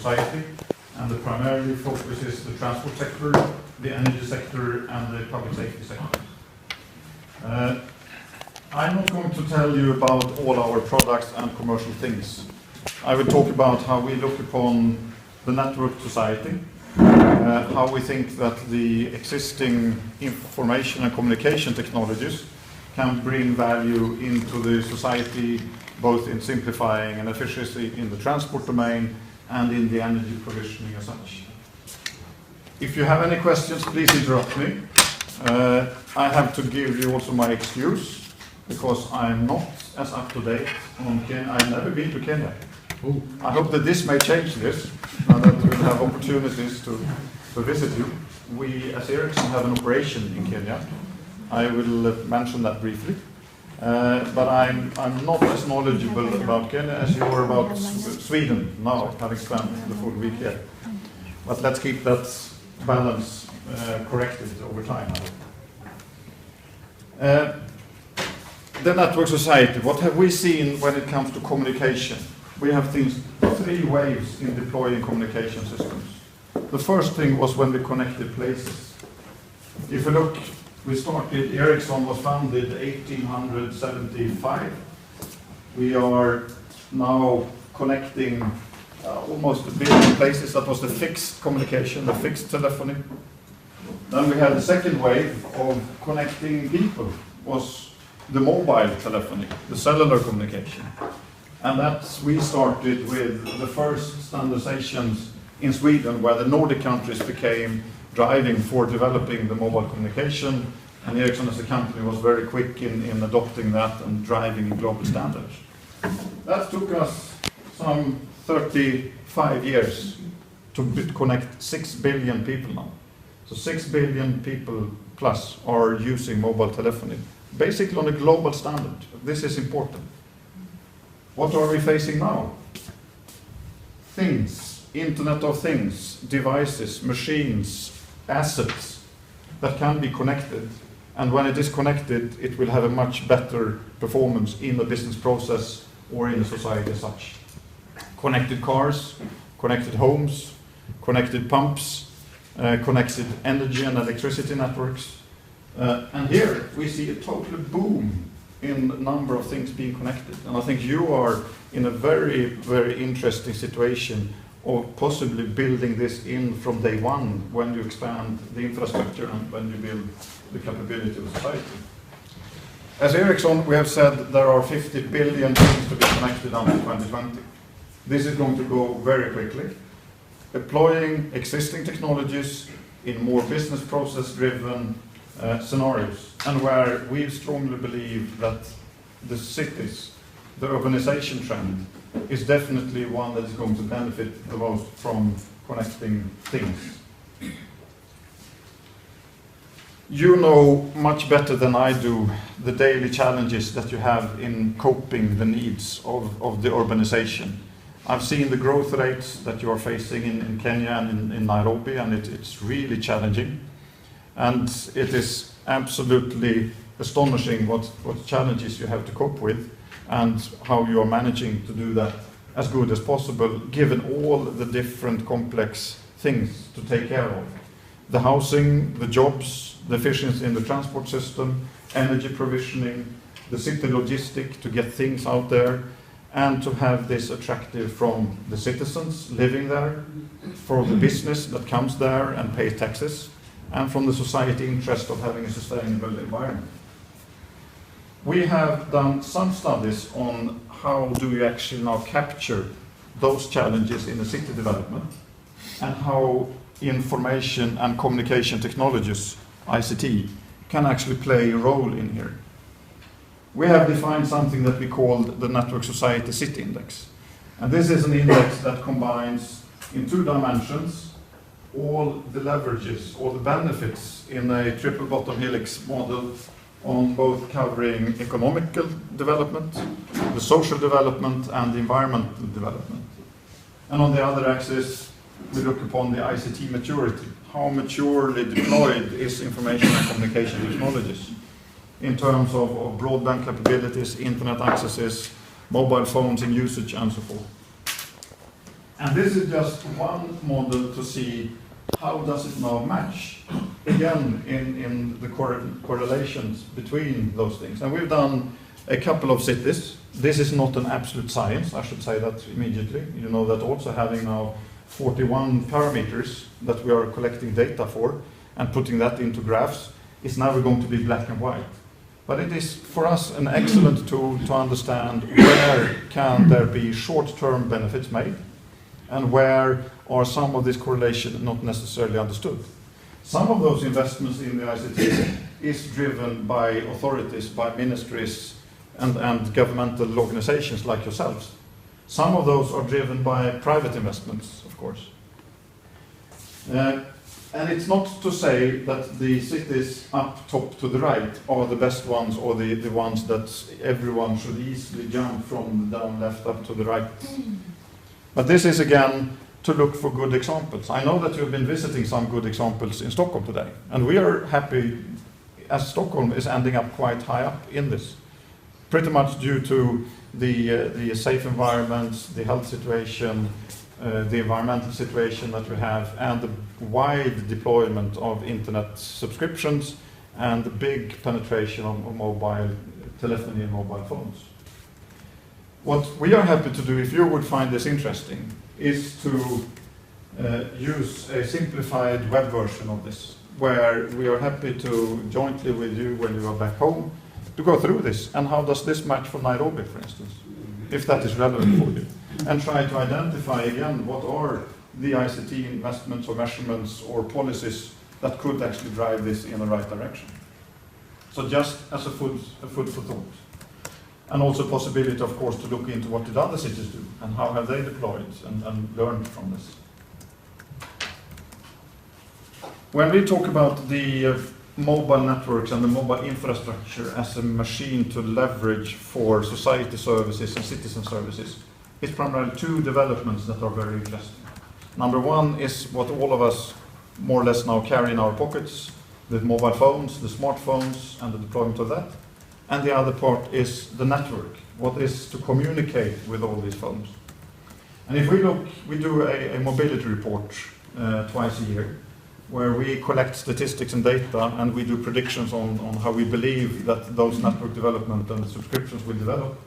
society, and the primary focus is the transport sector, the energy sector, and the public safety sector. I'm not going to tell you about all our products and commercial things. I will talk about how we look upon the network society, how we think that the existing information and communication technologies can bring value into the society, both in simplifying and efficiency in the transport domain and in the energy provisioning as such. If you have any questions, please interrupt me. I have to give you also my excuse, because I'm not as up to date on Kenya. I've never been to Kenya. Ooh. I hope that this may change this, and that we'll have opportunities to visit you. We, as Ericsson, have an operation in Kenya. I will mention that briefly. But I'm not as knowledgeable about Kenya as you are about Sweden now, having spent the full week here. But let's keep that balance corrected over time. The network society, what have we seen when it comes to communication? We have three waves in deploying communication systems. The first thing was when we connected places. If you look, we started, Ericsson was founded 1875. We are now connecting almost 1 billion places. That was the fixed communication, the fixed telephony. Then we had the second wave of connecting people, was the mobile telephony, the cellular communication. And that's, we started with the first standardizations in Sweden, where the Nordic countries became driving for developing the mobile communication, and Ericsson as a company was very quick in adopting that and driving global standards. That took us some 35 years to connect 6 billion people now. So 6 billion people plus are using mobile telephony, basically on a global standard. This is important. What are we facing now? Things, Internet of Things, devices, machines, assets that can be connected. And when it is connected, it will have a much better performance in the business process or in the society as such. Connected cars, connected homes, connected pumps, connected energy and electricity networks. And here we see a total boom in the number of things being connected. And I think you are in a very, very interesting situation of possibly building this in from day one when you expand the infrastructure and when you build the capability of society. As Ericsson, we have said there are 50 billion things to be connected until 2020. This is going to go very quickly. Deploying existing technologies in more business process-driven scenarios, and where we strongly believe that the cities, the urbanization trend, is definitely one that is going to benefit the most from connecting things. You know much better than I do the daily challenges that you have in coping the needs of the urbanization. I've seen the growth rates that you are facing in Kenya and in Nairobi, and it's really challenging. And it is absolutely astonishing what challenges you have to cope with and how you are managing to do that as good as possible, given all the different complex things to take care of. The housing, the jobs, the efficiency in the transport system, energy provisioning, the city logistic to get things out there, and to have this attractive from the citizens living there, for the business that comes there and pays taxes, and from the society interest of having a sustainable environment. We have done some studies on how do you actually now capture those challenges in the city development, and how information and communication technologies, ICT, can actually play a role in here. We have defined something that we call the Network Society City Index. And this is an index that combines in 2 dimensions all the leverages, all the benefits in a triple bottom helix model on both covering economical development, the social development, and the environmental development. And on the other axis, we look upon the ICT maturity. How maturely deployed is information and communication technologies in terms of broadband capabilities, internet accesses, mobile phones in usage, and so forth. And this is just one model to see how does it now match, again, in the correlations between those things. And we've done a couple of cities. This is not an absolute science, I should say that immediately. You know that also having now 41 parameters that we are collecting data for and putting that into graphs is never going to be black and white. But it is for us an excellent tool to understand where can there be short-term benefits made and where are some of this correlation not necessarily understood. Some of those investments in the ICT is driven by authorities, by ministries and governmental organizations like yourselves. Some of those are driven by private investments, of course. And it's not to say that the cities up top to the right are the best ones or the ones that everyone should easily jump from the down left up to the right. But this is again to look for good examples. I know that you've been visiting some good examples in Stockholm today, and we are happy as Stockholm is ending up quite high up in this, pretty much due to the safe environments, the health situation, the environmental situation that we have, and the wide deployment of internet subscriptions and the big penetration of mobile telephony and mobile phones. What we are happy to do, if you would find this interesting, is to use a simplified web version of this, where we are happy to jointly with you when you are back home to go through this, and how does this match for Nairobi, for instance, if that is relevant for you, and try to identify again what are the ICT investments or measurements or policies that could actually drive this in the right direction. So just as a food for thought. And also possibility, of course, to look into what did other cities do and how have they deployed and learned from this. When we talk about the mobile networks and the mobile infrastructure as a machine to leverage for society services and citizen services, it's primarily two developments that are very interesting. Number one is what all of us more or less now carry in our pockets, the mobile phones, the smartphones, and the deployment of that. And the other part is the network, what is to communicate with all these phones. And if we look, we do a mobility report twice a year, where we collect statistics and data, and we do predictions on how we believe that those network development and the subscriptions will develop.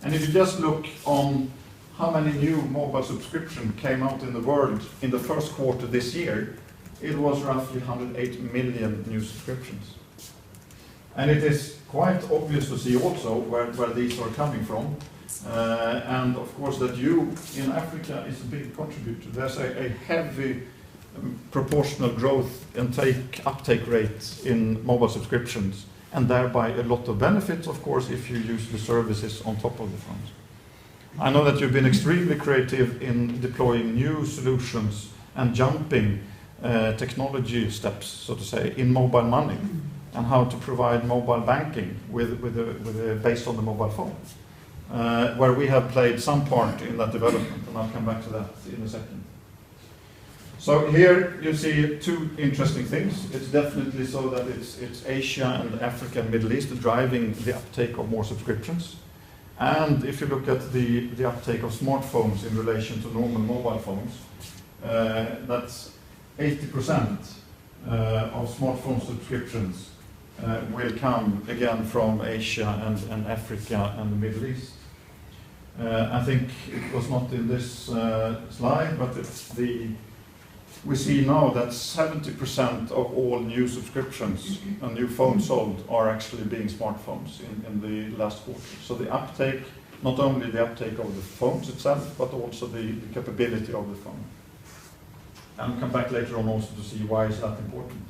And if you just look on how many new mobile subscriptions came out in the world in the first quarter this year, it was roughly 108 million new subscriptions. And it is quite obvious to see also where these are coming from. And of course that you in Africa is a big contributor. There's a heavy proportional growth and uptake rates in mobile subscriptions, and thereby a lot of benefits, of course, if you use the services on top of the phones. I know that you've been extremely creative in deploying new solutions and jumping technology steps, so to say, in mobile money, and how to provide mobile banking based on the mobile phone, where we have played some part in that development, and I'll come back to that in a second. So here you see two interesting things. It's definitely so that it's Asia and Africa and Middle East driving the uptake of more subscriptions. And if you look at the uptake of smartphones in relation to normal mobile phones, that's 80% of smartphone subscriptions will come again from Asia and Africa and the Middle East. I think it was not in this slide, but we see now that 70% of all new subscriptions and new phones sold are actually being smartphones in the last quarter. So the uptake, not only the uptake of the phones itself, but also the capability of the phone. And I'll come back later on also to see why is that important.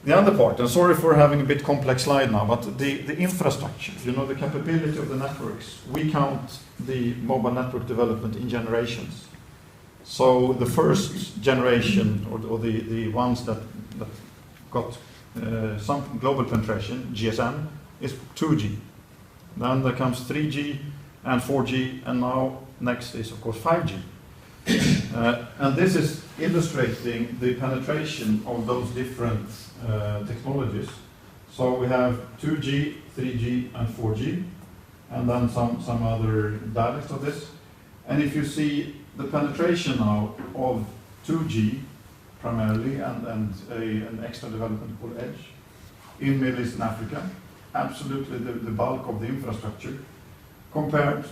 The other part, and sorry for having a bit complex slide now, but the infrastructure, the capability of the networks, we count the mobile network development in generations. So the first generation, or the ones that got some global penetration, GSM, is 2G. Then there comes 3G and 4G, and now next is of course 5G. And this is illustrating the penetration of those different technologies. So we have 2G, 3G, and 4G, and then some other dialects of this. And if you see the penetration now of 2G primarily and an extra development called Edge in Middle East and Africa, absolutely the bulk of the infrastructure, compared